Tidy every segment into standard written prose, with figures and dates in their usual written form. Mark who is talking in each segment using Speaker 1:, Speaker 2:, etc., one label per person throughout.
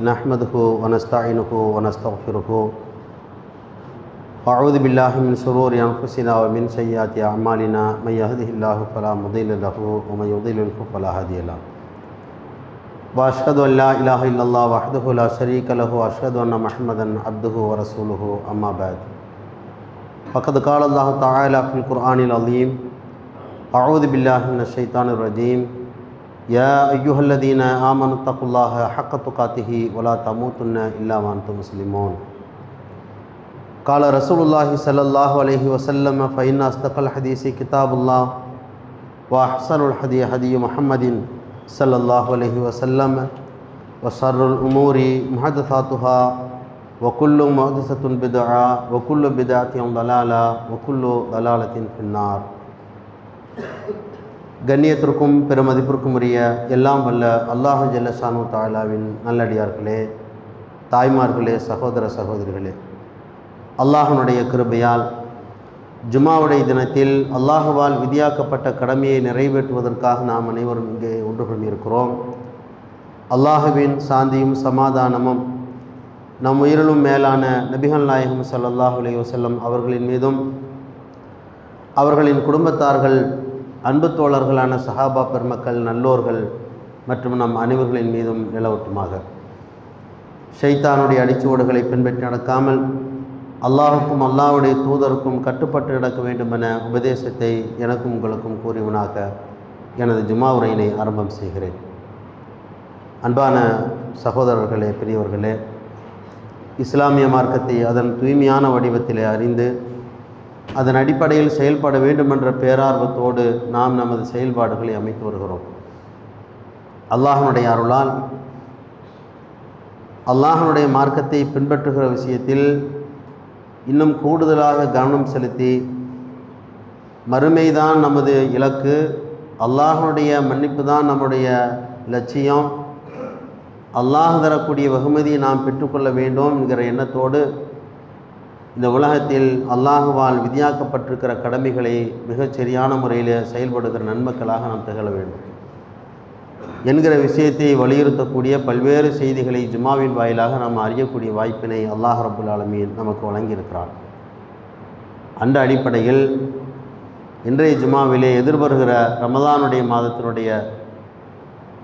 Speaker 1: نحمده ونستعينه ونستغفره أعوذ بالله من شرور أنفسنا ومن سيئات أعمالنا من يهده الله فلا مضل له ومن يضلل فلا هادي له وأشهد أن لا إله إلا الله وحده لا شريك له وأشهد أن محمدا عبده ورسوله أما بعد فقد قال الله تعالى في القرآن العظيم أعوذ بالله من الشيطان الرجيم يا أيها الذين آمنوا اتقوا الله حق تقاته ولا تموتن إلا وأنتم مسلمون قال رسول الله صلى الله عليه وسلم فإن أصدق الحديث كتاب الله وأحسن الحديث هدي محمد صلى الله عليه وسلم وشر الأمور محدثاتها وكل محدثة بدعة وكل بدعة ضلالة وكل ضلالة في النار. கண்ணியத்திற்கும் பெருமதிப்பிற்கும் உரிய எல்லாம் வல்ல அல்லாஹ் ஜல்லஷானு தஆலாவின் நல்லடியார்களே, தாய்மார்களே, சகோதர சகோதரிகளே, அல்லாஹ்வுடைய கிருபையால் ஜும்மாவுடைய தினத்தில் அல்லாஹுவால் விதியாக்கப்பட்ட கடமையை நிறைவேற்றுவதற்காக நாம் அனைவரும் இங்கே ஒன்று கொண்டிருக்கிறோம். அல்லாஹுவின் சாந்தியும் சமாதானமும் நம் உயிரிலும் மேலான நபிகள் நாயகம் ஸல்லல்லாஹு அலைஹி வஸல்லம் அவர்களின் மீதும் அவர்களின் குடும்பத்தார்கள், அன்பு தோழர்களான சஹாபா பெருமக்கள், நல்லோர்கள் மற்றும் நம் அனைவர்களின் மீதும் நிலவட்டுமாக. ஷைத்தானுடைய அடிச்சுவடுகளை பின்பற்றி நடக்காமல் அல்லாஹுக்கும் அல்லாஹ்வுடைய தூதருக்கும் கட்டுப்பட்டு நடக்க வேண்டும் என உபதேசத்தை எனக்கும் உங்களுக்கும் கூறியவனாக எனது ஜும்மா உரையினை ஆரம்பம் செய்கிறேன். அன்பான சகோதரர்களே, பெரியவர்களே, இஸ்லாமிய மார்க்கத்தை அதன் தூய்மையான வடிவத்திலே அறிந்து அதன் அடிப்படையில் செயல்பட வேண்டுமென்ற பேரார்வத்தோடு நாம் நமது செயல்பாடுகளை அமைத்து வருகிறோம். அல்லாஹ்வுடைய அருளால் அல்லாஹ்வுடைய மார்க்கத்தை பின்பற்றுகிற விஷயத்தில் இன்னும் கூடுதலாக கவனம் செலுத்தி மறுமைதான் நமது இலக்கு, அல்லாஹ்வுடைய மன்னிப்பு தான் நம்முடைய லட்சியம், அல்லாஹ் தரக்கூடிய வெகுமதியை நாம் பெற்றுக்கொள்ள வேண்டும் என்கிற எண்ணத்தோடு இந்த உலகத்தில் அல்லாஹுவால் விதியாக்கப்பட்டிருக்கிற கடமைகளை மிகச் சரியான முறையில் செயல்படுகிற நன்மக்களாக நாம் திகழ வேண்டும் என்கிற விஷயத்தை வலியுறுத்தக்கூடிய பல்வேறு செய்திகளை ஜும்மாவின் வாயிலாக நாம் அறியக்கூடிய வாய்ப்பினை அல்லாஹ் ரப்புல் ஆலமீன் நமக்கு வழங்கியிருக்கிறார். அந்த அடிப்படையில் இன்றைய ஜும்மாவிலே எதிர்வருகிற ரமதானுடைய மாதத்தினுடைய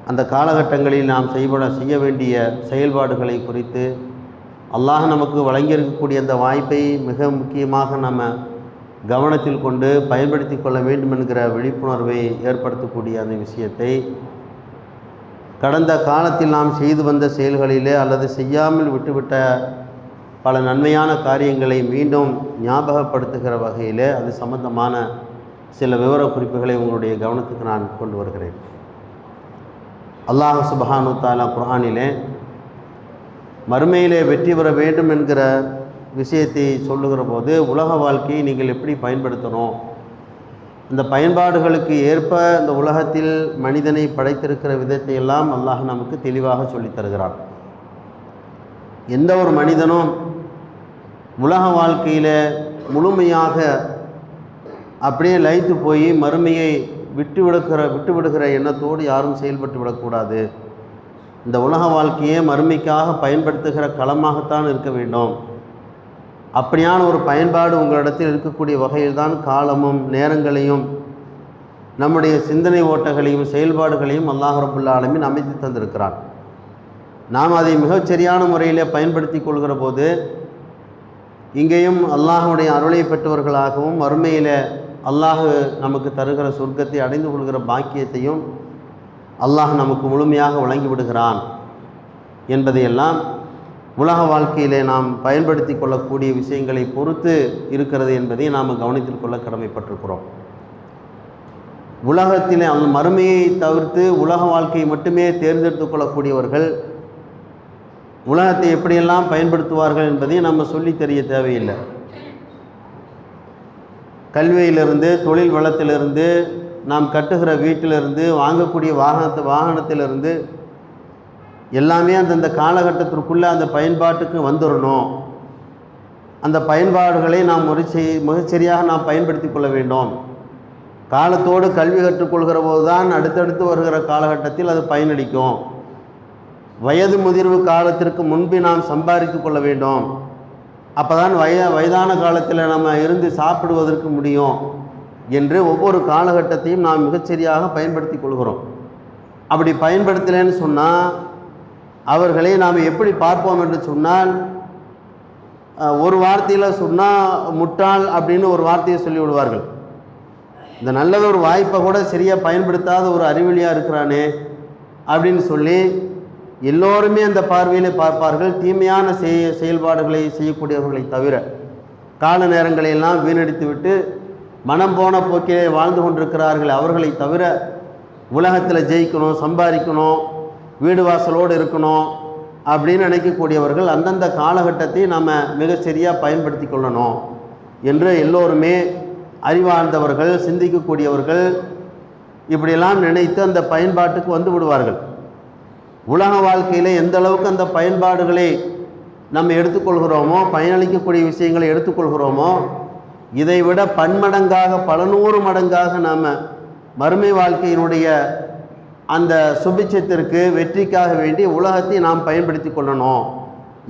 Speaker 1: அந்த காலகட்டங்களில் நாம் செய்ய வேண்டிய செயல்பாடுகளை குறித்து அல்லாஹ் நமக்கு வழங்கியிருக்கக்கூடிய அந்த வாய்ப்பை மிக முக்கியமாக நம்ம கவனத்தில் கொண்டு பயன்படுத்தி கொள்ள வேண்டும் என்கிற விழிப்புணர்வை ஏற்படுத்தக்கூடிய அந்த விஷயத்தை கடந்த காலத்தில் நாம் செய்து வந்த செயல்களிலே அல்லது செய்யாமல் விட்டுவிட்ட பல நன்மையான காரியங்களை மீண்டும் ஞாபகப்படுத்துகிற வகையிலே அது சம்பந்தமான சில விவர குறிப்புகளை உங்களுடைய கவனத்துக்கு நான் கொண்டு வருகிறேன். அல்லாஹ் சுப்ஹானஹு வ தஆலா குர்ஆனிலே மறுமையிலே வெற்றி பெற வேண்டும் என்கிற விஷயத்தை சொல்லுகிற போது உலக வாழ்க்கையை நீங்கள் எப்படி பயன்படுத்தணும், இந்த பயன்பாடுகளுக்கு ஏற்ப இந்த உலகத்தில் மனிதனை படைத்திருக்கிற விதத்தை எல்லாம் அல்லாஹ் நமக்கு தெளிவாக சொல்லித் தருகிறான். எந்த ஒரு மனிதனும் உலக வாழ்க்கையில் முழுமையாக அப்படியே லயித்து போய் மறுமையை விட்டுவிடுகிற எண்ணத்தோடு யாரும் செயல்பட்டு விடக்கூடாது. இந்த உலக வாழ்க்கையை மறுமைக்காக பயன்படுத்துகிற களமாகத்தான் இருக்க வேண்டும். அப்படியான ஒரு பயன்பாடு உங்களிடத்தில் இருக்கக்கூடிய வகையில் தான் காலமும் நேரங்களையும் நம்முடைய சிந்தனை ஓட்டங்களையும் செயல்பாடுகளையும் அல்லாஹ் ரப்புல் ஆலமீன் அமைத்து தந்திருக்கிறான். நாம் அதை மிகச்சரியான முறையில் பயன்படுத்தி கொள்கிற போது இங்கேயும் அல்லாஹ்வுடைய அருளை பெற்றவர்களாகவும் மறுமையில் அல்லாஹ் நமக்கு தருகிற சொர்க்கத்தை அடைந்து கொள்கிற பாக்கியத்தையும் அல்லாஹ் நமக்கு முழுமையாக வழங்கிவிடுகிறான் என்பதையெல்லாம் உலக வாழ்க்கையிலே நாம் பயன்படுத்தி கொள்ளக்கூடிய விஷயங்களை பொறுத்து இருக்கிறது என்பதை நாம் கவனத்தில் கொள்ள கடமைப்பட்டிருக்கிறோம். உலகத்திலே அந்த மறுமையை தவிர்த்து உலக வாழ்க்கையை மட்டுமே தேர்ந்தெடுத்து கொள்ளக்கூடியவர்கள் உலகத்தை எப்படியெல்லாம் பயன்படுத்துவார்கள் என்பதை நம்ம சொல்லி தெரிய தேவையில்லை. கல்வியிலிருந்து, தொழில் வளத்திலிருந்து, நாம் கட்டுகிற வீட்டிலிருந்து, வாங்கக்கூடிய வாகனத்திலிருந்து எல்லாமே அந்தந்த காலகட்டத்திற்குள்ளே அந்த பயன்பாட்டுக்கு வந்துடணும். அந்த பயன்பாடுகளை நாம் மிகச்சரியாக நாம் பயன்படுத்தி கொள்ள வேண்டும். காலத்தோடு கல்வி கற்றுக்கொள்கிற போது தான் அடுத்தடுத்து வருகிற காலகட்டத்தில் அது பயனளிக்கும். வயது முதிர்வு காலத்திற்கு முன்பு நாம் சம்பாதித்து கொள்ள வேண்டும். அப்போ தான் வயதான காலத்தில் நம்ம இருந்து சாப்பிடுவதற்கு முடியும் என்று ஒவ்வொரு காலகட்டத்தையும் நாம் மிகச்சரியாக பயன்படுத்தி கொள்கிறோம். அப்படி பயன்படுத்தலைன்னு சொன்னால் அவர்களை நாம் எப்படி பார்ப்போம் என்று சொன்னால், ஒரு வார்த்தையில் சொன்னால் முட்டாள் அப்படின்னு ஒரு வார்த்தையை சொல்லி விடுவார்கள். இந்த நல்லது ஒரு வாய்ப்பை கூட சரியாக பயன்படுத்தாத ஒரு அறிவிலியாக இருக்கிறானே அப்படின்னு சொல்லி எல்லோருமே அந்த பார்வையிலே பார்ப்பார்கள். தீமையான செயல்பாடுகளை செய்யக்கூடியவர்களை தவிர, கால நேரங்களையெல்லாம் வீணடித்து விட்டு மனம் போன போக்கிலே வாழ்ந்து கொண்டிருக்கிறார்கள் அவர்களை தவிர, உலகத்தில் ஜெயிக்கணும், சம்பாதிக்கணும், வீடு வாசலோடு இருக்கணும் அப்படின்னு நினைக்கக்கூடியவர்கள் அந்தந்த காலகட்டத்தை நாம் மிகச்சரியாக பயன்படுத்தி கொள்ளணும் என்று எல்லோருமே அறிவார்ந்தவர்கள், சிந்திக்கக்கூடியவர்கள் இப்படியெல்லாம் நினைத்து அந்த பயன்பாட்டுக்கு வந்து விடுவார்கள். உலக வாழ்க்கையில் எந்த அளவுக்கு அந்த பயன்பாடுகளை நம்ம எடுத்துக்கொள்கிறோமோ, பயனளிக்கக்கூடிய விஷயங்களை எடுத்துக்கொள்கிறோமோ, இதைவிட பன்மடங்காக, பல நூறு மடங்காக நாம் மறுமை வாழ்க்கையினுடைய அந்த சுபிட்சத்திற்கு, வெற்றிக்காக வேண்டி உலகத்தை நாம் பயன்படுத்தி கொள்ளணும்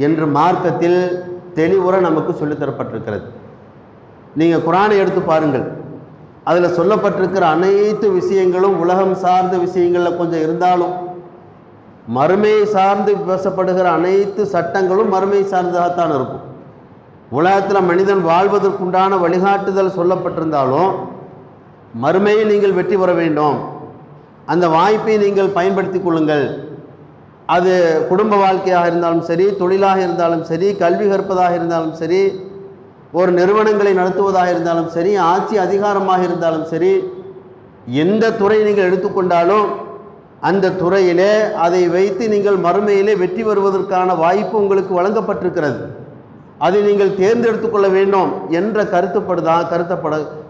Speaker 1: என்று மார்க்கத்தில் தெளிவுற நமக்கு சொல்லித்தரப்பட்டிருக்கிறது. நீங்கள் குர்ஆனை எடுத்து பாருங்கள், அதில் சொல்லப்பட்டிருக்கிற அனைத்து விஷயங்களும் உலகம் சார்ந்த விஷயங்களில் கொஞ்சம் இருந்தாலும், மறுமையை சார்ந்து பேசப்படுகிற அனைத்து சட்டங்களும் மறுமை சார்ந்ததாகத்தான் இருக்கும். உலகத்தில் மனிதன் வாழ்வதற்குண்டான வழிகாட்டுதல் சொல்லப்பட்டிருந்தாலும், மறுமையில் நீங்கள் வெற்றி பெற வேண்டும், அந்த வாய்ப்பை நீங்கள் பயன்படுத்தி கொள்ளுங்கள். அது குடும்ப வாழ்க்கையாக இருந்தாலும் சரி, தொழிலாக இருந்தாலும் சரி, கல்வி கற்பதாக இருந்தாலும் சரி, ஒரு நிறுவனங்களை நடத்துவதாக இருந்தாலும் சரி, ஆட்சி அதிகாரமாக இருந்தாலும் சரி, எந்த துறை நீங்கள் எடுத்துக்கொண்டாலும் அந்த துறையிலே அதை வைத்து நீங்கள் மறுமையிலே வெற்றி பெறுவதற்கான வாய்ப்பு உங்களுக்கு வழங்கப்பட்டிருக்கிறது. அதை நீங்கள் தேர்ந்தெடுத்து கொள்ள வேண்டும் என்ற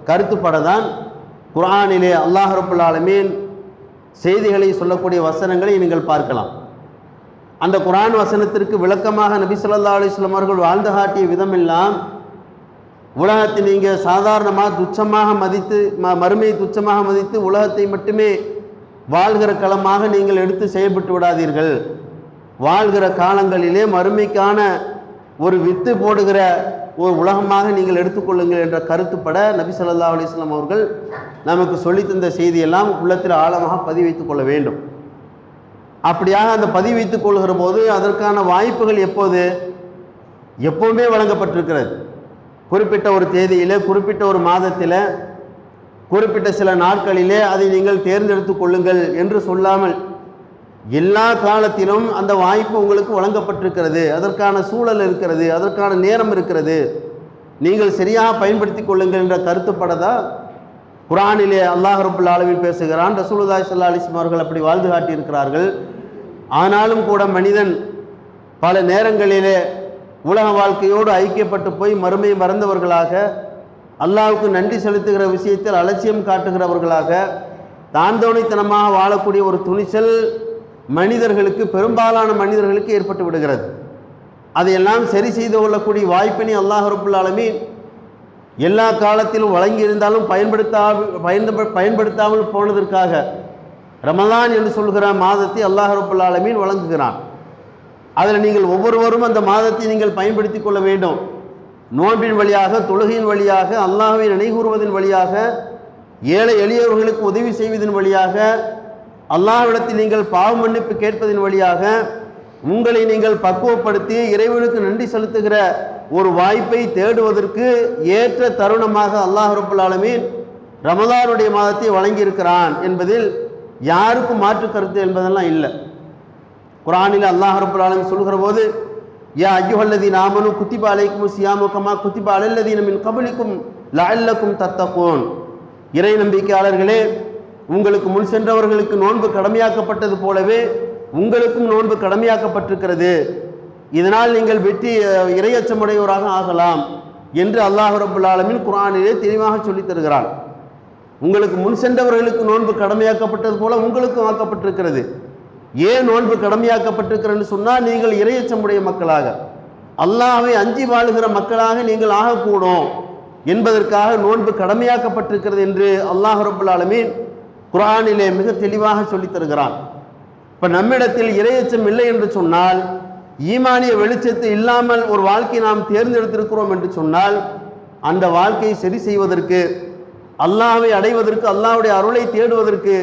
Speaker 1: கருத்துப்படதான் குர்ஆனிலே அல்லாஹ் ரப்பல் ஆலமீன் செய்திகளை சொல்லக்கூடிய வசனங்களை நீங்கள் பார்க்கலாம். அந்த குர்ஆன் வசனத்திற்கு விளக்கமாக நபி ஸல்லல்லாஹு அலைஹி வஸல்லம் அவர்கள் வாழ்ந்து காட்டிய விதமெல்லாம், உலகத்தை நீங்கள் சாதாரணமாக துச்சமாக மதித்து, மறுமையை துச்சமாக மதித்து உலகத்தை மட்டுமே வாழ்கிற களமாக நீங்கள் எடுத்து செயல்பட்டு விடாதீர்கள். வாழ்கிற காலங்களிலே மறுமைக்கான ஒரு வித்து போடுகிற ஒரு உலகமாக நீங்கள் எடுத்துக்கொள்ளுங்கள் என்ற கருத்துப்பட நபி ஸல்லல்லாஹு அலைஹி வஸல்லம் அவர்கள் நமக்கு சொல்லித்தந்த செய்தியெல்லாம் உள்ளத்தில் ஆழமாக பதிவைத்துக் கொள்ள வேண்டும். அப்படியாக அந்த பதிவைத்துக் கொள்கிற போது அதற்கான வாய்ப்புகள் எப்போவுமே வழங்கப்பட்டிருக்கிறது. குறிப்பிட்ட ஒரு தேதியில், குறிப்பிட்ட ஒரு மாதத்தில், குறிப்பிட்ட சில நாட்களிலே அதை நீங்கள் தேர்ந்தெடுத்து கொள்ளுங்கள் என்று சொல்லாமல் எல்லா காலத்திலும் அந்த வாய்ப்பு உங்களுக்கு வழங்கப்பட்டிருக்கிறது. அதற்கான சூழல் இருக்கிறது, அதற்கான நேரம் இருக்கிறது, நீங்கள் சரியாக பயன்படுத்தி கொள்ளுங்கள் என்ற கருத்துப்படதான் குர்ஆனிலே அல்லாஹ் ரப்பல் ஆலமீன் பேசுகிறான். ரசூலுல்லாஹி ஸல்லல்லாஹு அலைஹி வஸல்லம் அவர்கள் அப்படி வாழ்ந்து காட்டியிருக்கிறார்கள். ஆனாலும் கூட மனிதன் பல நேரங்களிலே உலக வாழ்க்கையோடு ஐக்கியப்பட்டு போய் மறுமையை மறந்தவர்களாக, அல்லாஹ்வுக்கு நன்றி செலுத்துகிற விஷயத்தில் அலட்சியம் காட்டுகிறவர்களாக, தாந்தோணித்தனமாக வாழக்கூடிய ஒரு துணிச்சல் மனிதர்களுக்கு, பெரும்பாலான மனிதர்களுக்கு ஏற்பட்டு விடுகிறது. அதையெல்லாம் சரி செய்து கொள்ளக்கூடிய வாய்ப்பினை அல்லாஹ் ரப்பல் ஆலமீன் எல்லா காலத்திலும் வழங்கியிருந்தாலும் பயன்படுத்தாமல் போனதற்காக ரமலான் என்று சொல்கிற மாதத்தை அல்லாஹ் ரப்பல் ஆலமீன் வழங்குகிறான். அதில் நீங்கள் ஒவ்வொருவரும் அந்த மாதத்தை நீங்கள் பயன்படுத்தி கொள்ள வேண்டும். நோன்பின் வழியாக, தொழுகையின் வழியாக, அல்லாஹ்வை நினைகூறுவதன் வழியாக, ஏழை எளியவர்களுக்கு உதவி செய்வதன் வழியாக, அல்லாஹ்விடத்தில் நீங்கள் பாவ மன்னிப்பு கேட்பதன் வழியாக உங்களை நீங்கள் பக்குவப்படுத்தி இறைவனுக்கு நன்றி செலுத்துகிற ஒரு வாய்ப்பை தேடுவதற்கு ஏற்ற தருணமாக அல்லாஹ் ரப்பல் ஆலமீன் ரமலானுடைய மாதத்தை வழங்கியிருக்கிறான் என்பதில் யாருக்கும் மாற்று கருத்து என்பதெல்லாம் இல்லை. குர்ஆனில் அல்லாஹ் ரப்பல் ஆலமீன் சொல்கிற போது, யா அய்யுஹல்லதீன ஆமனூ குத்திப அலைக்குமுஸ் ஸியாமு கமா குத்திப அலல்லதீன மின் கப்லிக்கும் லஅல்லக்கும் தத்தகூன், இறை நம்பிக்கையாளர்களே, உங்களுக்கு முன் சென்றவர்களுக்கு நோன்பு கடமையாக்கப்பட்டது போலவே உங்களுக்கும் நோன்பு கடமையாக்கப்பட்டிருக்கிறது, இதனால் நீங்கள் வெற்றி இறையச்சமுடையோராக ஆகலாம் என்று அல்லாஹ் ரப்பல் ஆலமீன் குர்ஆனிலே தெளிவாக சொல்லித் தருகிறான். உங்களுக்கு முன் சென்றவர்களுக்கு நோன்பு கடமையாக்கப்பட்டது போல உங்களுக்கும் ஆக்கப்பட்டிருக்கிறது. ஏன் நோன்பு கடமையாக்கப்பட்டிருக்கிறன்னு சொன்னால், நீங்கள் இறையச்சமுடைய மக்களாக, அல்லாஹ்வை அஞ்சி வாழுகிற மக்களாக நீங்கள் ஆகக்கூடும் என்பதற்காக நோன்பு கடமையாக்கப்பட்டிருக்கிறது என்று அல்லாஹ் ரப்பல் ஆலமீன் குர்ஆனிலே மிக தெளிவாக சொல்லித் தருகிறான். இப்போ நம்மிடத்தில் இறையச்சம் இல்லை என்று சொன்னால், ஈமானிய வெளிச்சத்து இல்லாமல் ஒரு வாழ்க்கையை நாம் தேர்ந்தெடுத்திருக்கிறோம் என்று சொன்னால், அந்த வாழ்க்கையை சரி செய்வதற்கு, அல்லாஹ்வை அடைவதற்கு, அல்லாஹ்வுடைய அருளை தேடுவதற்கு,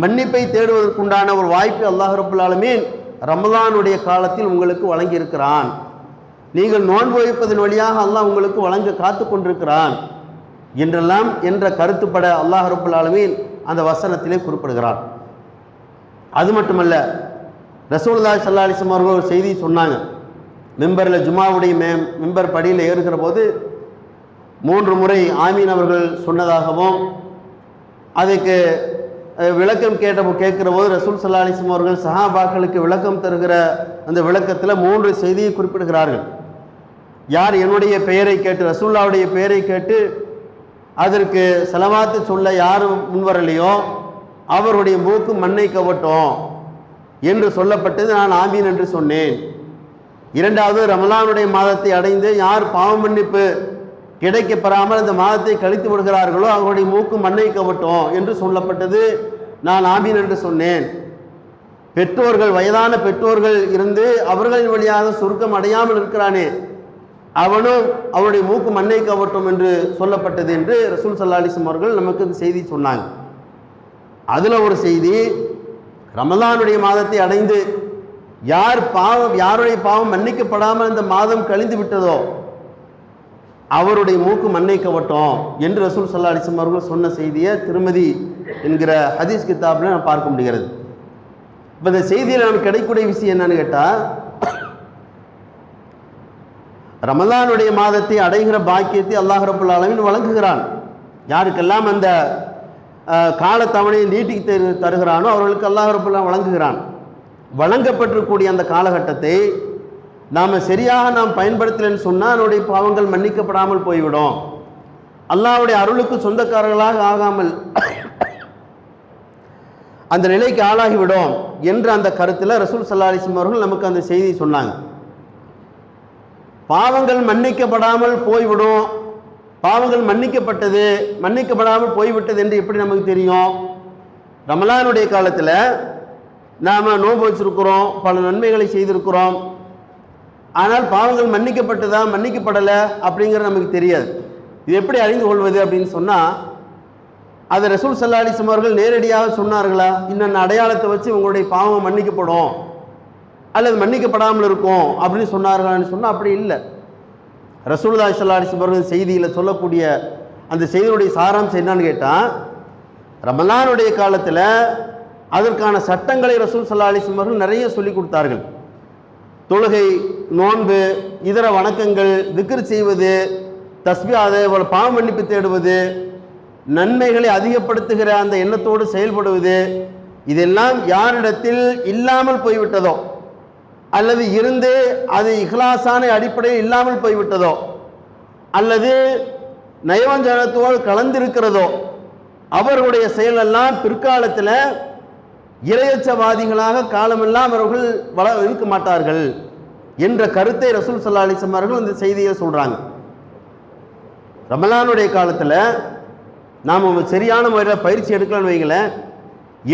Speaker 1: மன்னிப்பை தேடுவதற்குண்டான ஒரு வாய்ப்பை அல்லாஹ் ரப்பல் ஆலமீன் ரமலானுடைய காலத்தில் உங்களுக்கு வழங்கியிருக்கிறான். நீங்கள் நோன்பு வைப்பதன் வழியாக அல்லாஹ் உங்களுக்கு வழங்க காத்து கொண்டிருக்கிறான் என்றெல்லாம் என்ற கருத்துப்பட அல்லாஹ் ரப்பல் ஆலமீன் அந்த வசனத்திலே குறிப்பிடுகிறான். அது மட்டுமல்ல, ரசூலுல்லாஹி ஸல்லல்லாஹு அலைஹி வஸல்லம் அவர்கள் ஒரு செய்தி சொன்னாங்க. மிம்பரில் ஜுமாவுடைய மிம்பர் படியில் ஏறுகிற போது 3 முறை ஆமீன் அவர்கள் சொன்னதாகவும், அதுக்கு விளக்கம் கேட்கிற போது ரசூல் ஸல்லல்லாஹு அலைஹி வஸல்லம் அவர்கள் சஹாபாக்களுக்கு விளக்கம் தருகிற அந்த விளக்கத்தில் 3 செய்தியை குறிப்பிடுகிறார்கள். யார் என்னுடைய பெயரை கேட்டு, ரசூலுல்லாஹ்வுடைய பெயரை கேட்டு அதற்கு ஸலவாத்து சொல்ல யாரும் முன்வரலையோ அவருடைய மூக்கு மண்ணை கவட்டும் என்று சொல்லப்பட்டது. நான் ஆமீன் என்று சொன்னேன். 2வது, ரமலானுடைய மாதத்தை அடைந்து யார் பாவ மன்னிப்பு கிடைக்கப்பெறாமல் அந்த மாதத்தை கழித்து விடுகிறார்களோ அவருடைய மூக்கு மண்ணை கவட்டும் என்று சொல்லப்பட்டது. நான் ஆமீன் என்று சொன்னேன். பெற்றோர்கள், வயதான பெற்றோர்கள் இருந்து அவர்களின் வழியாக சுருக்கம் அடையாமல் இருக்கிறானே, அவனும் அவருடைய மூக்கு மண்ணை கவட்டும் என்று சொல்லப்பட்டது என்று ரசூல் ஸல்லல்லாஹு அலைஹி வஸல்லம் அவர்கள் நமக்கு இந்த செய்தி சொன்னாங்க. அதில் ஒரு செய்தி, ரமலானுடைய மாதத்தை அடைந்து யாருடைய பாவம் மன்னிக்கப்படாமல் அந்த மாதம் கழிந்து விட்டதோ அவருடைய மூக்கு மண்ணை கவட்டும் என்று ரசூல் ஸல்லல்லாஹு அலைஹி வஸல்லம் அவர்கள் சொன்ன செய்தியை திருமதி என்கிற ஹதீஸ் கிதாபில் நான் பார்க்க முடிகிறது. இப்போ இந்த செய்தியில் நமக்கு கிடைக்கக்கூடிய விஷயம் என்னன்னு கேட்டால், ரமலானுடைய மாதத்தை அடைகிற பாக்கியத்தை அல்லாஹ் ரப்பல் ஆலமீன் வழங்குகிறான். யாருக்கெல்லாம் அந்த காலத்தவணையை நீட்டிக்கு தருகிறானோ அவர்களுக்கு அல்லாஹ் ரப்பல் ஆலமீன் வழங்குகிறான். வழங்கப்பட்டிருக்கக்கூடிய அந்த காலகட்டத்தை நாம் சரியாக பயன்படுத்தலைன்னு சொன்னால் அதனுடைய பாவங்கள் மன்னிக்கப்படாமல் போய்விடும், அல்லாஹ்வுடைய அருளுக்கு சொந்தக்காரர்களாக ஆகாமல் அந்த நிலைக்கு ஆளாகிவிடும் என்ற அந்த கருத்தில் ரசூல் ஸல்லல்லாஹு அலைஹி வஸல்லம் அவர்கள் நமக்கு அந்த செய்தியை சொன்னாங்க. பாவங்கள் மன்னிக்கப்படாமல் போய்விடும், பாவங்கள் மன்னிக்கப்படாமல் போய்விட்டது என்று எப்படி நமக்கு தெரியும்? ரமலானுடைய காலத்தில் நாம் நோன்பு வச்சிருக்கிறோம், பல நன்மைகளை செய்திருக்கிறோம், ஆனால் பாவங்கள் மன்னிக்கப்படலை அப்படிங்கிறது நமக்கு தெரியாது. இது எப்படி அறிந்து கொள்வது அப்படின்னு சொன்னால், அதை ரசூல் ஸல்லல்லாஹு அலைஹி வஸல்லம் அவர்கள் நேரடியாக சொன்னார்களா? இன்னென்ன அடையாளத்தை வச்சு உங்களுடைய பாவம் மன்னிக்கப்படும் அல்லது மன்னிக்கப்படாமல் இருக்கும் அப்படின்னு சொன்னார்களான்னு சொன்னால் அப்படி இல்லை. ரசூலுல்லாஹி ஸல்லல்லாஹு அலைஹி வஸல்லம் அவர்கள் செய்தியில் சொல்லக்கூடிய அந்த செய்தியுடைய சாராம்சம் என்னன்னு கேட்டால், ரமலானுடைய காலத்தில் அதற்கான சட்டங்களை ரசூல் ஸல்லல்லாஹு அலைஹி வஸல்லம் அவர்கள் நிறைய சொல்லி கொடுத்தார்கள். தொழுகை, நோன்பு, இதர வணக்கங்கள், திக்ர் செய்வது, தஸ்பீஹ், அதே போல பாவ மன்னிப்பு தேடுவது, நன்மைகளை அதிகப்படுத்துகிற அந்த எண்ணத்தோடு செயல்படுவது, இதெல்லாம் யாரிடத்தில் இல்லாமல் போய்விட்டதோ அல்லது இருந்து அது இஹ்லாஸான அடிப்படையில் இல்லாமல் போய்விட்டதோ அல்லது நயவஞ்சகத்தோடு கலந்திருக்கிறதோ அவர்களுடைய செயலெல்லாம் பிற்காலத்தில் இறையச்சவாதிகளாக காலமெல்லாம் அவர்கள் இருக்க மாட்டார்கள் என்ற கருத்தை ரசூல் ஸல்லல்லாஹு அலைஹி வஸல்லம் அவர்கள் இந்த செய்தியை சொல்கிறாங்க. ரமலானுடைய காலத்தில் நாம் சரியான முறையில் பயிற்சி எடுக்கலான்னு வைங்களேன்,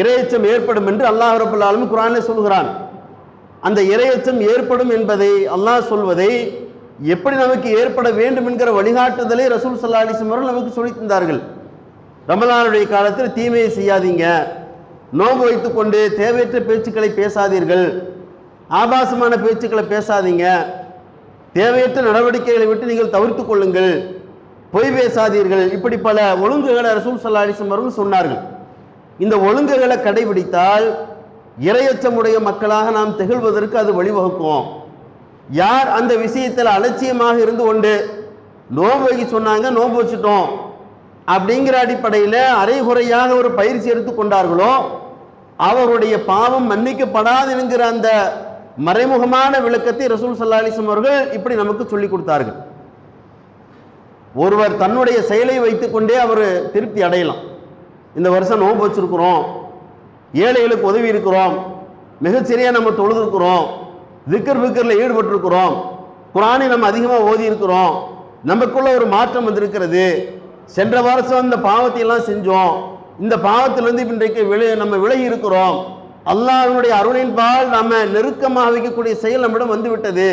Speaker 1: இறையச்சம் ஏற்படும் என்று அல்லாஹ் ரப்பல் ஆலமீன் குர்ஆனில் சொல்கிறான். அந்த இறையச்சம் ஏற்படும் என்பதை, அல்லாஹ் சொல்வதை எப்படி நமக்கு ஏற்பட வேண்டும் என்கிற வழிகாட்டுதலை ரசூல் ஸல்லல்லாஹு அலைஹி வஸல்லம் அவர்கள் நமக்கு சொல்லி தந்தார்கள். ரமலானுடைய காலத்தில் தீமையை செய்யாதீங்க, நோன்பு வைத்துக்கொண்டு தேவையற்ற பேச்சுக்களை பேசாதீர்கள், ஆபாசமான பேச்சுக்களை பேசாதீங்க, தேவையற்ற நடவடிக்கைகளை விட்டு நீங்கள் தவிர்த்து கொள்ளுங்கள், பொய் பேசாதீர்கள், இப்படி பல ஒழுங்குகளை ரசூல் ஸல்லல்லாஹு அலைஹி வஸல்லம் அவர்கள் சொன்னார்கள். இந்த ஒழுங்குகளை கடைபிடித்தால் இறையச்சமுடைய மக்களாக நாம் திகழ்வதற்கு அது வழிவகுக்கும். யார் அந்த விஷயத்தில் அலட்சியமாக இருந்து கொண்டு நோன்பு வைக்க சொன்னாங்க, நோன்பு வச்சுட்டோம் அப்படிங்கிற அடிப்படையில் அரைகுறையாக ஒரு பயிற்சி எடுத்துக்கொண்டார்களோ அவருடைய பாவம் மன்னிக்கப்படாது என்கிற அந்த மறைமுகமான விளக்கத்தை ரசூல் ஸல்லல்லாஹு அலைஹி வஸல்லம் அவர்கள் இப்படி நமக்கு சொல்லி கொடுத்தார்கள். ஒருவர் தன்னுடைய செயலை வைத்துக்கொண்டே அவர் திருப்தி அடையலாம். இந்த வருஷம் நோன்பு வச்சிருக்கிறோம், ஏழைகளுக்கு உதவி இருக்கிறோம், மிகச்சரியாக நம்ம தொழுதுருக்கிறோம், திக்ரில் ஈடுபட்டிருக்கிறோம், குர்ஆனை நம்ம அதிகமாக ஓதி இருக்கிறோம், நமக்குள்ள ஒரு மாற்றம் வந்திருக்கிறது, சென்ற வருஷம் இந்த பாவத்தை எல்லாம் செஞ்சோம், இந்த பாவத்திலிருந்து இன்றைக்கு நம்ம விலகி இருக்கிறோம் அல்லாஹ்வுடைய அருளின்பால் நம்ம நெருக்கமாக வைக்கக்கூடிய செயல் நம்மிடம் வந்துவிட்டது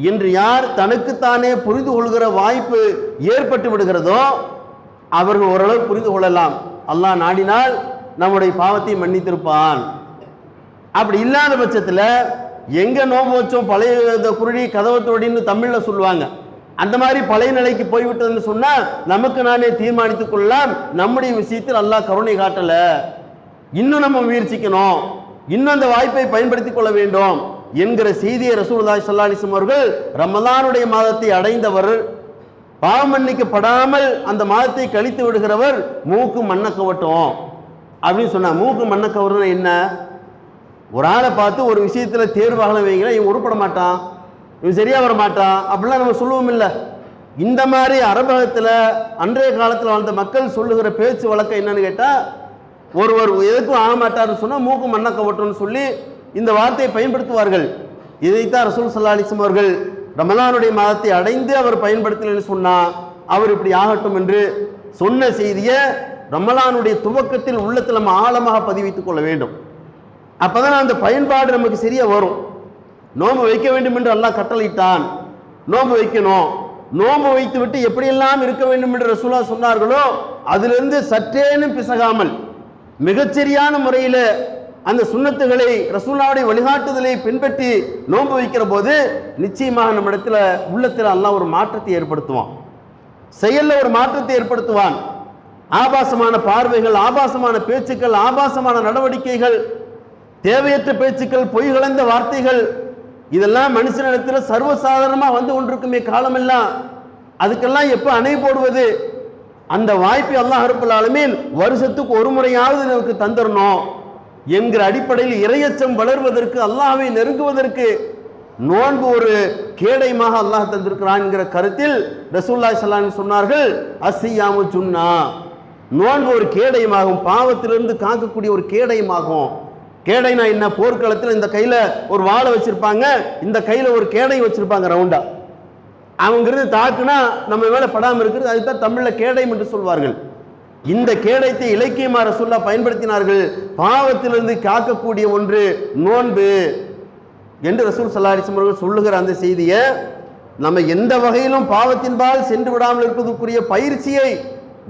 Speaker 1: என்று யார் தனக்குத்தானே புரிந்து கொள்கிற வாய்ப்பு ஏற்பட்டு விடுகிறதோ அவர்கள் ஓரளவு புரிந்து கொள்ளலாம், அல்லாஹ் நாடினால் நம்முடைய பாவத்தை மன்னித்திருப்பான். அப்படி இல்லாத பட்சத்தில் எங்க நோம்பு வச்சோம் பழைய குருடி கதவத்தோடின்னு தமிழ்ல சொல்லுவாங்க, அந்த மாதிரி பழைய நிலைக்கு போய்விட்டதுன்னு சொன்னா நமக்கு நானே தீர்மானித்துக் கொள்ளலாம், நம்முடைய விஷயத்தில் அல்லாஹ் கருணை காட்டல, இன்னும் நம்ம முயற்சிக்கணும், இன்னும் அந்த வாய்ப்பை பயன்படுத்திக் கொள்ள வேண்டும் என்கிற செய்தியை ரசூலுல்லாஹி ஸல்லல்லாஹு அலைஹி வஸல்லம் அவர்கள் ரமலானுடைய மாதத்தை அடைந்தவர், பாவம் மன்னிக்கப்படாமல் அந்த மாதத்தை கழித்து விடுகிறவர் மூக்கு மண்ணை கவட்டும் அப்படின்னு சொன்னா. மூக்கு மண்ணை கவர்னா என்ன? ஒரு ஆளை பார்த்து ஒரு விஷயத்துல தேர்வாகல வைங்களேன், இவன் உருப்பட மாட்டான், இவன் சரியா வர மாட்டான் அப்படிலாம் நம்ம சொல்லுவோம் இல்லை. இந்த மாதிரி அரபகத்தில் அன்றைய காலத்தில் வாழ்ந்த மக்கள் சொல்லுகிற பேச்சு வழக்கம் என்னன்னு கேட்டால், ஒருவர் எதுக்கும் ஆக மாட்டார்னு சொன்னால் மூக்கு மண்ணை கவட்டும்னு சொல்லி இந்த வார்த்தையை பயன்படுத்துவார்கள். இதைத்தான் ரசூல் ஸல்லல்லாஹு அலைஹி வஸல்லம் அவர்கள் ரமலானுடைய மாதத்தை அடைந்து அவர் பயன்படுத்தலன்னு சொன்னால் அவர் இப்படி ஆகட்டும் என்று சொன்ன செய்தியை ரமலானுடைய துவக்கத்தில் உள்ளத்தில் நம்ம ஆழமாக பதிவித்துக் கொள்ள வேண்டும். அப்பதான் அந்த பயன்பாடு நமக்கு சரியா வரும். நோன்பு வைக்க வேண்டும் என்று அல்லாஹ் கட்டளையிட்டான், நோன்பு வைக்கணும், நோன்பு வைத்து விட்டு எப்படியெல்லாம் இருக்க வேண்டும் என்று ரசூலுல்லாஹ் சொன்னார்களோ அதிலிருந்து சற்றேனும் பிசகாமல் மிகச்சரியான முறையில் அந்த சுன்னத்துகளை ரசூலுல்லாஹ்வுடைய வழிகாட்டுதலை பின்பற்றி நோன்பு வைக்கிற போது நிச்சயமாக நம்ம இடத்துல உள்ளத்தில் அல்லாஹ் ஒரு மாற்றத்தை ஏற்படுத்துவான், செயல்ல ஒரு மாற்றத்தை ஏற்படுத்துவான். ஆபாசமான பார்வைகள், ஆபாசமான பேச்சுக்கள், ஆபாசமான நடவடிக்கைகள், தேவையற்ற பேச்சுக்கள், பொய் கலந்த வார்த்தைகள், இதெல்லாம் மனுஷனிடத்தில் சர்வசாதாரணமாக வந்து கொண்டிருக்குமே காலமெல்லாம். அதுக்கெல்லாம் எப்போ அணை போடுவது? அந்த வாய்ப்பை அல்லாஹ் ரப்பல் ஆலமீன் வருஷத்துக்கு ஒரு முறையாவது நமக்கு தந்துடணும் என்கிற அடிப்படையில் இறையச்சம் வளர்வதற்கு, அல்லாஹ்வை நெருங்குவதற்கு நோன்பு ஒரு கேடயமாக அல்லாஹ் தந்திருக்கிறான் என்கிற கருத்தில் ரசூலுல்லாஹி ஸல்லல்லாஹு அலைஹி வஸல்லம் சொன்னார்கள், அஸ்ஸியாமு ஜுன்னா, நோன்பு ஒரு கேடயமாகும், பாவத்திலிருந்து காக்கக்கூடிய ஒரு கேடயமாகும். கேடைனா என்ன? போர்க்களத்தில் இந்த கையில ஒரு வாளை வச்சிருப்பாங்க, இந்த கையில ஒரு கேடை வச்சிருப்பாங்க ரவுண்டா, அவங்கிறது தாக்குனா நம்ம மேல படாமல் இருக்கிறது, அதுதான் தமிழ்ல கேடயம் என்று சொல்வார்கள். இந்த கேடயத்தை இலக்கியமா ரசூலுல்லாஹ் பயன்படுத்தினார்கள். பாவத்திலிருந்து காக்கக்கூடிய ஒன்று நோன்பு என்று ரசூல் ஸல்லல்லாஹு அலைஹி வஸல்லம் சொல்லுகிற அந்த செய்தியை நம்ம எந்த வகையிலும் பாவத்தின்பால் சென்று விடாமல் இருப்பதற்குரிய பயிற்சியை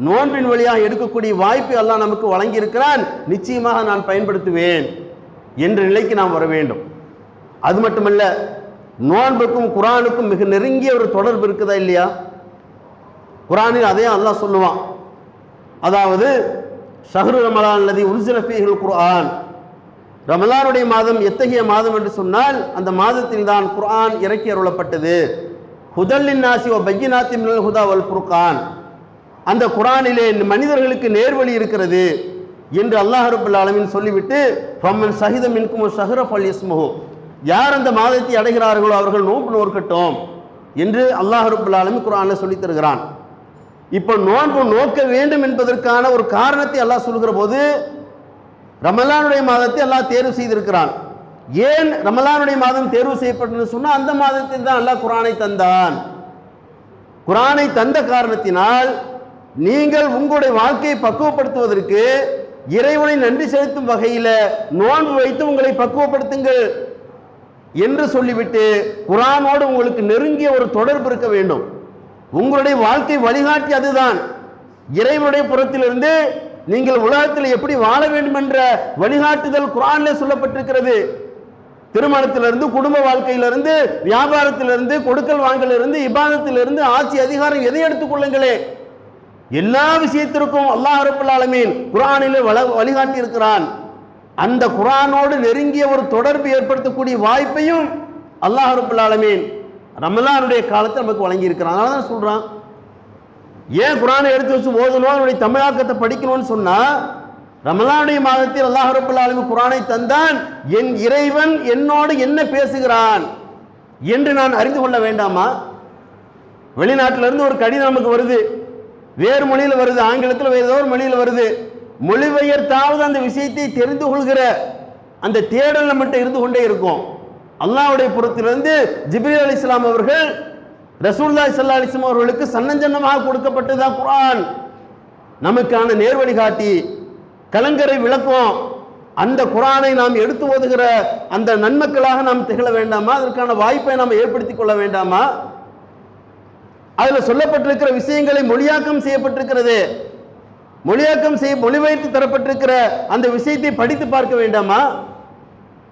Speaker 1: நோன்பின் வழியாக எடுக்கக்கூடிய வாய்ப்பை அல்லாஹ் நமக்கு வழங்கி இருக்கிறான். நிச்சயமாக நான் பயன்படுத்துவேன் என்ற நிலைக்கு நாம் வர வேண்டும். அது மட்டுமல்ல, நோன்புக்கும் குர்ஆனுக்கும் மிக நெருங்கிய ஒரு தொடர்பு இருக்குதா இல்லையா? குர்ஆனில் அதே அல்லாஹ் சொல்லுவான், அதாவது ஷஹ்ரு ரமலான் அல்லதி உன்ஸில ஃபீஹில் குர்ஆன், ரமலானுடைய மாதம் எத்தகைய மாதம் என்று சொன்னால் அந்த மாதத்தில் தான் குர்ஆன் இறக்கி அருளப்பட்டது. ஹுதல்லின் நாசி வ பய்யினாத்தி மினல் ஹுதா வல் ஃபுர்கான், அந்த குர்ஆனிலே மனிதர்களுக்கு நேர்வழி இருக்கிறது என்று அல்லாஹ் ரப்பல் ஆலமீன் சொல்லிவிட்டு, ஃபமன் ஷஹித மின்கும் ஷஹ்ர ஃபல்யஸ்முஹு, யார் அந்த மாதத்தை அடைகிறார்களோ அவர்கள் நோன்பு நோக்கட்டும் என்று அல்லாஹ் ரப்பல் ஆலமீன் குர்ஆனில் சொல்லித் தருகிறான். இப்போ நோன்பு நோக்க வேண்டும் என்பதற்கான ஒரு காரணத்தை அல்லாஹ் சொல்கிற போது ரமலானுடைய மாதத்தை அல்லாஹ் தேர்வு செய்திருக்கிறான். ஏன் ரமலானுடைய மாதம் தேர்வு செய்யப்பட்டது சொன்னால் அந்த மாதத்தில் தான் அல்லாஹ் குர்ஆனை தந்தான். குர்ஆனை தந்த காரணத்தினால் நீங்கள் உங்களுடைய வாழ்க்கையை பக்குவப்படுத்துவதற்கு இறைவனை நன்றி செலுத்தும் வகையில் நோன்பு வைத்து உங்களை பக்குவப்படுத்துங்கள் என்று சொல்லிவிட்டு குர்ஆனோடு உங்களுக்கு நெருங்கிய ஒரு தொடர்பு இருக்க வேண்டும். உங்களுடைய வாழ்க்கை வழிகாட்டி அதுதான். இறைவனுடைய புறத்திலிருந்து நீங்கள் உலகத்தில் எப்படி வாழ வேண்டும் என்ற வழிகாட்டுதல் குர்ஆனிலே சொல்லப்பட்டிருக்கிறது. திருமணத்திலிருந்து, குடும்ப வாழ்க்கையிலிருந்து, வியாபாரத்திலிருந்து, கொடுக்கல் வாங்கலிருந்து, இபாதத்திலிருந்து, ஆட்சி அதிகாரம் எதை எடுத்துக் கொள்ளுங்களே, எல்லா விஷயத்திற்கும் அல்லாஹ் ரப்பல் ஆலமீன் குர்ஆனிலே வழிகாட்டி இருக்கிறான். அந்த குர்ஆனோடு நெருங்கிய ஒரு தொடர்பு ஏற்படுத்தக்கூடிய வாய்ப்பையும் அல்லாஹ் ரப்பல் ஆலமீன் ரமலானுடைய காலத்தை நமக்கு வழங்கி இருக்கிறான். அதனால தான் சொல்றான், ஏன் குர்ஆனை எடுத்து வச்சு ஓதணும், அவனுடைய தமிழாக்கத்தை படிக்கணும்னு சொன்னா, ரமலானுடைய மாதத்தில் அல்லாஹ் ரப்பல் ஆலமீன் குர்ஆனை தந்தான். என் இறைவன் என்னோடு என்ன பேசுகிறான் என்று நான் அறிந்து கொள்ள வேண்டாமா? வெளிநாட்டிலிருந்து ஒரு கடிதம் நமக்கு வருது, வேறு மொழியில் வருது, ஆங்கிலத்தில் வேறு ஏதோ ஒரு மொழியில் வருது, மொழிபெயர்த்தாவது அந்த விஷயத்தை தெரிந்து கொள்கிற அந்த தேடல் நம்மகிட்ட இருந்து கொண்டே இருக்கும். அல்லாஹ்வுடைய புறத்திலிருந்து ஜிப்ரீல் அலைஹிஸ்ஸலாம் அவர்கள் ரசூலுல்லாஹி ஸல்லல்லாஹு அலைஹி வஸல்லம் அவர்களுக்கு சன்னஞ்சன்னமாக கொடுக்கப்பட்டதுதான் குர்ஆன். நமக்கான நேர்வழி காட்டி கலங்கரை விளக்கம். அந்த குர்ஆனை நாம் எடுத்து ஓதுகிற அந்த நன்மக்களாக நாம் திகழ வேண்டாமா? அதற்கான வாய்ப்பை நாம் ஏற்படுத்திக் கொள்ள வேண்டாமா? அதில் சொல்லப்பட்டிருக்கிற விஷயங்களை மொழியாக்கம் செய்யப்பட்டிருக்கிறது, மொழிபெயர்த்து தரப்பட்டிருக்கிற அந்த விஷயத்தை படித்து பார்க்க வேண்டாமா?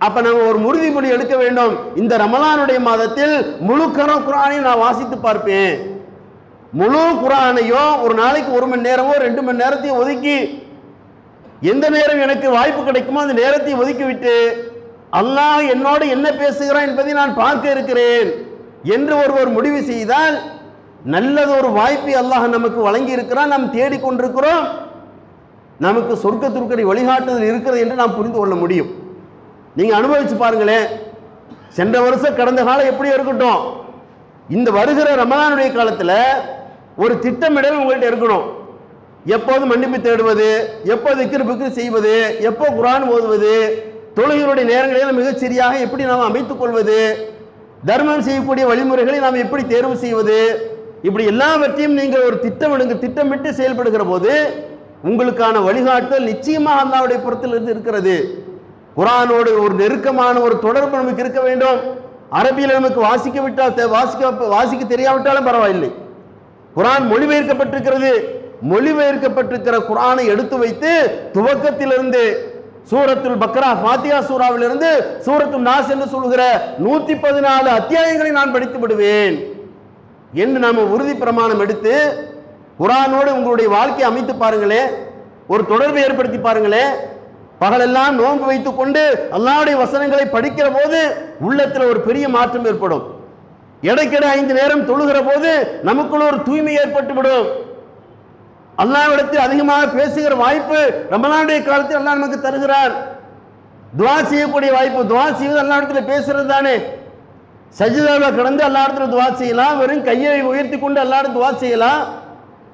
Speaker 1: அப்ப நம்ம ஒரு உறுதிமொழி எடுக்க வேண்டும், இந்த ரமலானுடைய மாதத்தில் முழு குர்ஆனையும் நான் வாசித்து பார்ப்பேன். முழு குர்ஆனையும் ஒரு நாளைக்கு 1 மணி நேரமோ 2 மணி நேரத்தையும் ஒதுக்கி, எந்த நேரம் எனக்கு வாய்ப்பு கிடைக்குமோ அந்த நேரத்தை ஒதுக்கிவிட்டு அல்லாஹ் என்னோடு என்ன பேசுகிறான் என்பதை நான் பார்க்க இருக்கிறேன் என்று ஒருவர் முடிவு செய்தால், நல்லது ஒரு வாய்ப்பை அல்லாஹ் நமக்கு வழங்கி இருக்கிறான், நாம் தேடிக்கொண்டிருக்கிறோம். நமக்கு சொர்க்கத்திற்குரிய வழிகாட்டுதல் இருக்கிறது என்று நாம் புரிந்து கொள்ள முடியும். நீங்க அனுபவிச்சு பாருங்களேன். சென்ற வருஷம் கடந்த காலம் எப்படி இருக்கட்டும், இந்த வருகிற ரமலானுடைய காலத்தில் ஒரு திட்டமிடல் உங்கள்கிட்ட இருக்கணும். எப்போது மன்னிப்பு தேடுவது, எப்போ திக்ர் செய்வது, எப்போ குர்ஆன் ஓதுவது, தொழுகையுடைய நேரங்களில் மிகச் சரியாக எப்படி நாம் அமைத்துக் கொள்வது, தர்மம் செய்யக்கூடிய வழிமுறைகளை நாம் எப்படி தேர்வு செய்வது, இப்படி எல்லாவற்றையும் நீங்கள் ஒரு திட்டமிட்டு செயல்படுகிற போது உங்களுக்கான வழிகாட்டுதல் நிச்சயமாக அல்லாஹ்வுடைய புறத்தில் இருந்து இருக்கிறது. குர்ஆனோடு ஒரு நெருக்கமான ஒரு தொடர்பு நமக்கு இருக்க வேண்டும். அரபியில் நமக்கு வாசிக்க தெரியாவிட்டாலும் பரவாயில்லை. குர்ஆன் மொழிபெயர்க்கப்பட்டிருக்கிறது. மொழிபெயர்க்கப்பட்டிருக்கிற குர்ஆனை எடுத்து வைத்து துவக்கத்திலிருந்து சூரத்துல் பக்ரா ஃபாத்திஹா சூராவிலிருந்து சூரத்துல் நாஸ் என்று சொல்கிற 114 அத்தியாயங்களை நான் படித்து விடுவேன் என்று நாம் உறுதி பிரமாணம் எடுத்து குர்ஆனோடு உங்களுடைய வாழ்க்கையை அமைத்து பாருங்களே, ஒரு தொடர்பை ஏற்படுத்தி பாருங்களே. பகலெல்லாம் நோன்பு வைத்துக் கொண்டு அல்லாஹ்வுடைய வசனங்களை படிக்கிற போது உள்ளத்தில் ஒரு பெரிய மாற்றம் ஏற்படும். இடைக்கிட 5 நேரம் தொழுகிற போது நமக்குள்ள ஒரு தூய்மை ஏற்பட்டுவிடும். அல்லாஹ்விடத்தில் அதிகமாக பேசுகிற வாய்ப்பு ரமலானுடைய காலத்தில் அல்லாஹ் நமக்கு தருகிறார். துஆ செய்யக்கூடிய வாய்ப்பு, துஆ செய்வது அல்லாஹ்விடத்தில் பேசுறது தானே. சஜ்தாவில் கிடந்து அல்லாஹ்விடத்தில் துஆ செய்யலாம், வெறும் கையை உயர்த்தி கொண்டு அல்லாஹ்விடம் துஆ செய்யலாம்.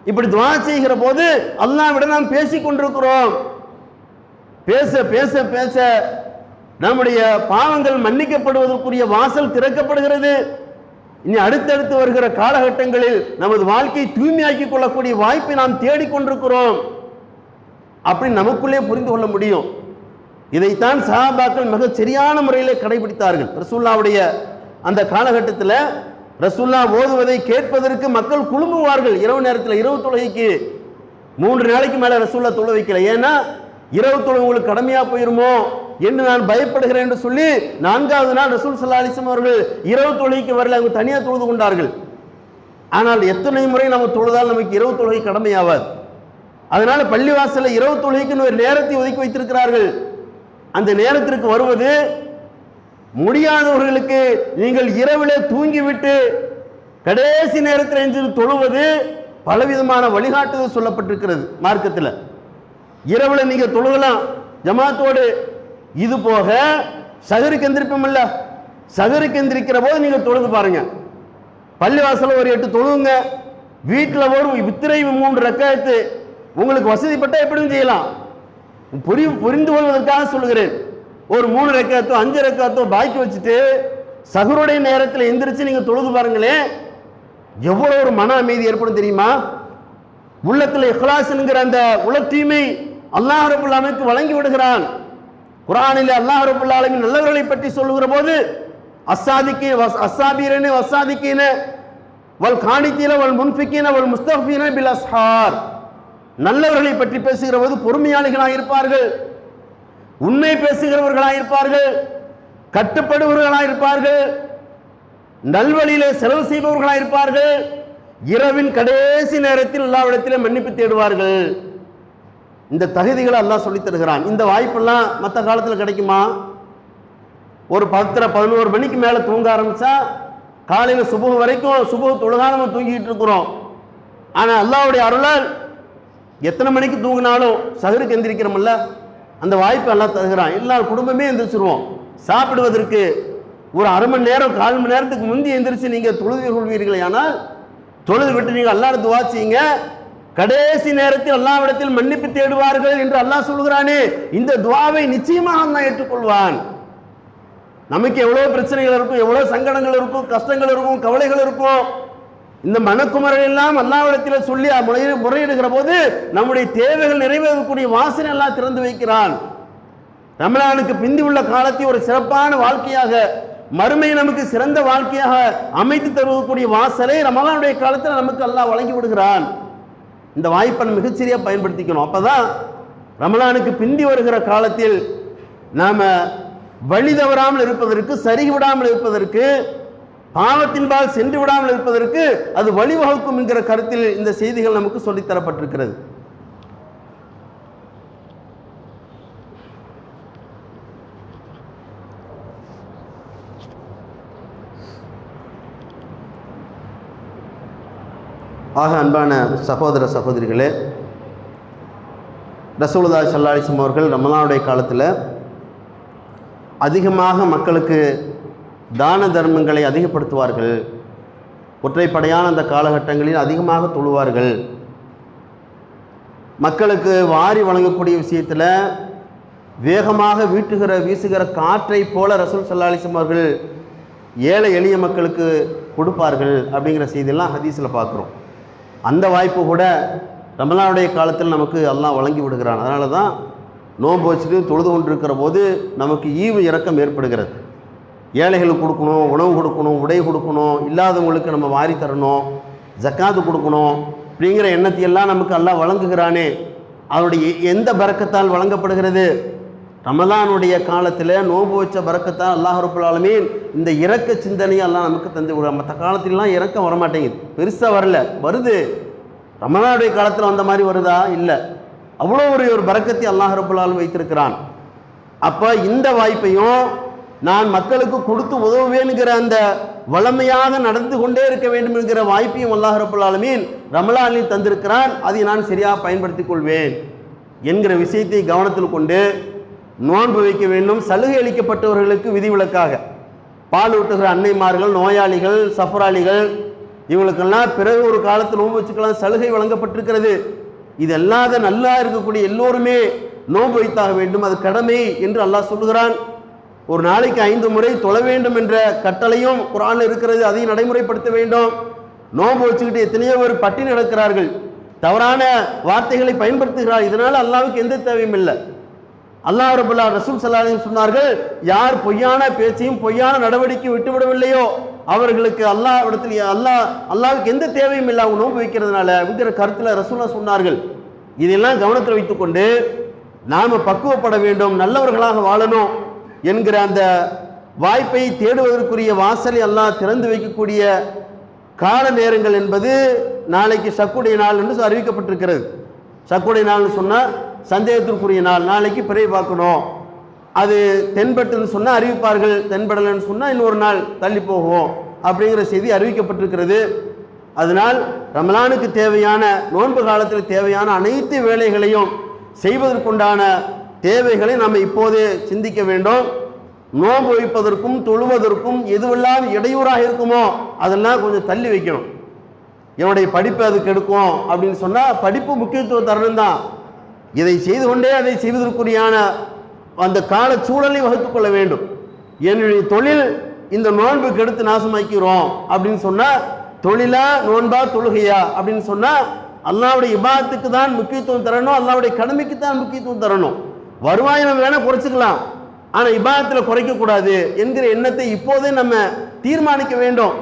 Speaker 1: இப்படி துஆ செய்கிற போது அல்லாஹ்விடம் நாம் பேசிக் கொண்டிருக்கிறோம். பேச பேச பேச நம்முடைய பாவங்கள் மன்னிக்கப்படுவதற்குரிய வாசல் திறக்கப்படுகிறது. இனி அடுத்தடுத்து வருகிற காலகட்டங்களில் நமது வாழ்க்கையை தூய்மையாக்கிக் கொள்ளக்கூடிய வாய்ப்பை நாம் தேடிக்கொண்டிருக்கிறோம். அப்படி நமக்குள்ளே புரிந்து கொள்ள முடியும். இதைத்தான் சஹாபாக்கள் மிக சரியான முறையில் கடைபிடித்தார்கள். ரசூலுல்லாஹ்வுடைய அந்த காலகட்டத்தில் ரசூலுல்லாஹ் ஓதுவதை கேட்பதற்கு மக்கள் குழுமுவார்கள். இரவு நேரத்தில் இரவு தொழுகைக்கு 3 நாளைக்கு மேலே ரசூலுல்லாஹ் தொழ வைக்கல. ஏன்னா இரவு தொழுகை உங்களுக்கு கடமையா போயிருமோ என்று நான் பயப்படுகிறேன் என்று சொல்லி 4வது நாள் ரசூல் ஸல்லல்லாஹு அலைஹி வஸல்லம் அவர்கள் இரவு தொழுகைக்கு வரல, அவங்க தனியாக தொழுது கொண்டார்கள். ஆனால் எத்தனை முறை நம்ம தொழுதால் நமக்கு இரவு தொழுகை கடமையாவாது. அதனால பள்ளிவாசலில் இரவு தொழுகைக்கு ஒரு நேரத்தை ஒதுக்கி வைத்திருக்கிறார்கள். அந்த நேரத்திற்கு வருவது முடியாதவர்களுக்கு நீங்கள் இரவிலே தூங்கிவிட்டு கடைசி நேரத்தில் எஞ்சி தொழுவது பலவிதமான வழிகாட்டுதல் சொல்லப்பட்டிருக்கிறது மார்க்கத்தில். இரவுல நீங்க தொழுகலாம் ஜமாத்தோடு. இது போக சஹருக்கு எந்திரிப்போம் இல்ல, சஹருக்கு எந்திரிக்கிற போது நீங்க தொழுது பாருங்க. பள்ளிவாசல ஒரு 8 தொழுவுங்க, வீட்டில் ஒரு வித்திரை 3 ரக்காயத்து, உங்களுக்கு வசதிப்பட்ட எப்படியும் செய்யலாம். புரிந்து கொள்வதற்காக சொல்லுகிறேன். ஒரு 3 ரக்காயத்தோ 5 ரக்காயத்தோ பாக்கி வச்சுட்டு சஹருடைய நேரத்தில் எந்திரிச்சு நீங்க தொழுது பாருங்களேன், எவ்வளவு ஒரு மன அமைதி ஏற்படும் தெரியுமா? உள்ளத்தில் இஹ்லாஸ் என்கிற அந்த உல தூய்மை அல்லாஹ் ரப்பல் ஆலமீன் வழங்கி விடுகிறான். குர்ஆனில் அல்லாஹ் ரப்பல் ஆலமீன் நல்லவர்களை பற்றி சொல்லுகிற போது அஸ்ஸாபீரீன வஸ்ஸாதிகீன வல் கானிதீன வல் முன்ஃபிகீன வல் முஸ்தஃபீன பில் அஸ்ஹார், நல்லவர்களை பற்றி பேசுகிற போது பொறுமையாளிகளாக இருப்பார்கள், உண்மை பேசுகிறவர்களாக இருப்பார்கள், கட்டுப்படுபவர்களாக இருப்பார்கள், நல்வழியிலே செலவு செய்பவர்களாக இருப்பார்கள், இரவின் கடைசி நேரத்தில் அல்லாஹ்விடத்திலே மன்னிப்பு தேடுவார்கள். இந்த தகுதிகளை அல்லாஹ் சொல்லித் தருகிறான். இந்த வாய்ப்பெல்லாம் மற்ற காலத்தில் கிடைக்குமா? ஒரு 10-11 மணிக்கு மேலே தூங்க ஆரம்பிச்சா காலையில் சுபஹ் வரைக்கும் சுபஹ் தொழுகா நம்ம தூங்கிட்டு இருக்கிறோம். ஆனால் அல்லாஹ்வுடைய அருளால் எத்தனை மணிக்கு தூங்கினாலும் சஹருக்கு எந்திரிக்கிறோம்ல, அந்த வாய்ப்பு அல்லாஹ் தருகிறான். எல்லா குடும்பமே எந்திரிச்சிருவோம். சாப்பிடுவதற்கு ஒரு அரை மணி நேரம் 1/4 மணி நேரத்துக்கு முந்தி எந்திரிச்சு நீங்கள் தொழுது கொள்வீர்களே, ஆனால் தொழுது விட்டு நீங்கள் அல்லாஹ்வை துஆ செய்யுங்க, கடைசி நேரத்தில் அல்லாஹ்விடத்தில் மன்னிப்பு தேடுவார்கள் என்று அல்லாஹ் சொல்கிறானே, இந்த துஆவை நிச்சயமாக அல்லாஹ் ஏற்றுக்கொள்வான். நமக்கு எவ்வளவு பிரச்சனைகள் இருக்கும், எவ்வளவு சங்கடங்கள் இருக்கும், கஷ்டங்கள் இருக்கும், கவலைகள் இருக்கும். இந்த மனக்குமரல் எல்லாம் அல்லாஹ்விடத்தில் சொல்லி முறையிடுகிற போது நம்முடைய தேவைகள் நிறைவேறக்கூடிய வாசனை எல்லாம் திறந்து வைக்கிறான். ரமலானுக்கு பிந்தி உள்ள காலத்தை ஒரு சிறப்பான வாழ்க்கையாக, மறுமை நமக்கு சிறந்த வாழ்க்கையாக அமைத்து தருவக்கூடிய வாசலை ரமலானுடைய காலத்தில் நமக்கு அல்லாஹ் வழங்கி விடுகிறான். இந்த வாய்ப்பை மிகச்சிறிய பயன்படுத்திக்கணும். அப்பதான் ரமலானுக்கு பிந்தி வருகிற காலத்தில் நாம வழி தவறாமல் இருப்பதற்கு, சரி விடாமல் இருப்பதற்கு, பாவத்தின்பால் சென்று விடாமல் இருப்பதற்கு அது வழிவகுக்கும் என்கிற கருத்தில் இந்த செய்திகள் நமக்கு சொல்லித்தரப்பட்டிருக்கிறது. ஆக அன்பான சகோதர சகோதரிகளே, ரசூலுல்லாஹி ஸல்லல்லாஹு அலைஹி வஸல்லம் அவர்கள் ரமலானுடைய காலத்தில் அதிகமாக மக்களுக்கு தான தர்மங்களை அதிகப்படுத்துவார்கள். ஒற்றைப்படையான அந்த காலகட்டங்களில் அதிகமாக தொழுவார்கள். மக்களுக்கு வாரி வழங்கக்கூடிய விஷயத்தில் வேகமாக வீசுகிற காற்றை போல ரசூல் ஸல்லல்லாஹு அலைஹி வஸல்லம் அவர்கள் ஏழை எளிய மக்களுக்கு கொடுப்பார்கள் அப்படிங்கிற செய்தியெல்லாம் ஹதீஸில் பார்க்குறோம். அந்த வாய்ப்பு கூட ரமலானுடைய காலத்தில் நமக்கு அல்லாஹ் வழங்கி விடுகிறான். அதனால தான் நோன்பு வச்சுட்டு தொழுது கொண்டிருக்கிற போது நமக்கு ஈவு இரக்கம் ஏற்படுகிறது. ஏழைகளுக்கு கொடுக்கணும், உணவு கொடுக்கணும், உடை கொடுக்கணும், இல்லாதவங்களுக்கு நம்ம வாரி தரணும், ஜக்காத்து கொடுக்கணும் அப்படிங்கிற எண்ணத்தையெல்லாம் நமக்கு அல்லாஹ் வழங்குகிறானே. அவருடைய எந்த பரக்கத்தால் வழங்கப்படுகிறது? ரமலானுடைய காலத்தில் நோன்பு வச்ச பரக்கத்தால் அல்லாஹ் ரப்பல் ஆலமீன் இந்த இரக்க சிந்தனையை எல்லாம் நமக்கு தந்து விடுறான். மற்ற காலத்திலலாம் இரக்கம் வரமாட்டேங்குது, பெருசாக வரல, வருது. ரமலானுடைய காலத்தில் வந்த மாதிரி வருதா? இல்லை. அவ்வளோ ஒரு பரக்கத்தை அல்லாஹ் ரப்பல் ஆலமீன் வைத்திருக்கிறான். அப்போ இந்த வாய்ப்பையும் நான் மக்களுக்கு கொடுத்து உதவுவேன்கிற அந்த வளமையாக நடந்து கொண்டே இருக்க வேண்டும் என்கிற வாய்ப்பையும் அல்லாஹ் ரப்பல் ஆலமீன் ரமலானில் தந்திருக்கிறான். அதை நான் சரியாக பயன்படுத்திக் கொள்வேன் என்கிற விஷயத்தை கவனத்தில் கொண்டு நோன்பு வைக்க வேண்டும். சலுகை அளிக்கப்பட்டவர்களுக்கு விதிவிலக்காக பால் ஊட்டுகிற அன்னைமார்கள், நோயாளிகள், சஃபராளிகள், இவங்களுக்கெல்லாம் பிறகு ஒரு காலத்தில் நோன்பு வச்சுக்கலாம் சலுகை வழங்கப்பட்டிருக்கிறது. இது அல்லாத நல்லா இருக்கக்கூடிய எல்லோருமே நோன்பு வைத்தாக வேண்டும், அது கடமை என்று அல்லாஹ் சொல்லுகிறான். ஒரு நாளைக்கு 5 முறை தொழ வேண்டும் என்ற கட்டளையும் குர்ஆனில் இருக்கிறது, அதையும் நடைமுறைப்படுத்த வேண்டும். நோன்பு வச்சுக்கிட்டு எத்தனையோ பேர் பட்டினி நடக்கிறார்கள், தவறான வார்த்தைகளை பயன்படுத்துகிறார்கள். இதனால் அல்லாஹ்வுக்கு எந்த தேவையும் இல்லை. அல்லாஹ் ரப்பல் ரசூல் ஸல்லல்லாஹு அலைஹி வஸல்லம் சொன்னார்கள், யார் பொய்யான பேச்சையும் பொய்யான நடவடிக்கை விட்டுவிடவில்லையோ அவர்களுக்கு அல்லாஹ்வுக்கு எந்த தேவையும் இல்லை அவங்க நோன்பு வைக்கிறதுனால என்கிற கருத்தில் ரசூலா சொன்னார்கள். இதெல்லாம் கவனத்தில் வைத்துக்கொண்டு நாம் பக்குவப்பட வேண்டும், நல்லவர்களாக வாழணும் என்கிற அந்த வாய்ப்பை தேடுவதற்குரிய வாசலை அல்லாஹ் திறந்து வைக்கக்கூடிய கால நேரங்கள் என்பது நாளைக்கு ஷக்குடைய நாள் என்று அறிவிக்கப்பட்டிருக்கிறது. ஷக்குடைய நாள்னு சொன்னால் சந்தேகத்திற்குரிய நாள். நாளைக்கு பிறை பார்க்கணும், அது தென்பட்டுன்னு சொன்னால் அறிவிப்பார்கள், தென்படலைன்னு சொன்னால் இன்னொரு நாள் தள்ளி போகும் அப்படிங்கிற செய்தி அறிவிக்கப்பட்டிருக்கிறது. அதனால் ரமலானுக்கு தேவையான, நோன்பு காலத்தில் தேவையான அனைத்து வேலைகளையும் செய்வதற்குண்டான தேவைகளை நம்ம இப்போதே சிந்திக்க வேண்டும். நோன்பு வைப்பதற்கும் தொழுவதற்கும் எதுவெல்லாம் இடையூறாக இருக்குமோ அதெல்லாம் கொஞ்சம் தள்ளி வைக்கணும். என்னுடைய படிப்பு அதுக்கு எடுக்கும் அப்படின்னு சொன்னால் படிப்பு முக்கியத்துவம் தரணும் தான். இதை செய்து கொண்டே அதை செய்வதற்குரியான அந்த கால சூழலை வகுத்து கொள்ள வேண்டும். என்னுடைய தொழில் இந்த நோன்புக்கு எடுத்து நாசமாக்கிறோம் அப்படின்னு சொன்னால் தொழிலா நோன்பா தொழுகையா அப்படின்னு சொன்னால் அல்லாஹ்வுடைய இபாதத்துக்கு தான் முக்கியத்துவம் தரணும், அல்லாஹ்வுடைய கடமைக்கு தான் முக்கியத்துவம் தரணும். வருவாயை நம்ம வேணால் குறைச்சிக்கலாம், ஆனால் இபாதத்தில் குறைக்கக்கூடாது என்கிற எண்ணத்தை இப்போதே நம்ம தீர்மானிக்க வேண்டும்.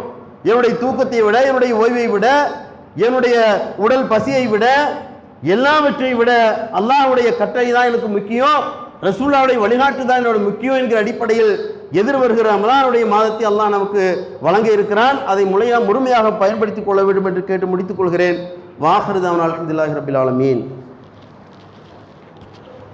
Speaker 1: என்னுடைய தூக்கத்தை விட, என்னுடைய ஓய்வை விட, என்னுடைய உடல் பசியை விட, எல்லாவற்றை விட அல்லாஹ்வுடைய கட்டளை தான் எனக்கு முக்கியம், ரசூலுல்லாஹ்வுடைய வழிகாட்டு தான் என்னோட முக்கியம் என்கிற அடிப்படையில் எதிர்வருகிற ரமலானுடைய மாதத்தை அல்லாஹ் நமக்கு வழங்க இருக்கிறான். அதை முழுமையாக பயன்படுத்திக் கொள்ள வேண்டும் என்று கேட்டு முடித்துக் கொள்கிறேன். வாஹிரு தஅவானா அல்ஹம்துலில்லாஹி ரப்பில் ஆலமீன்.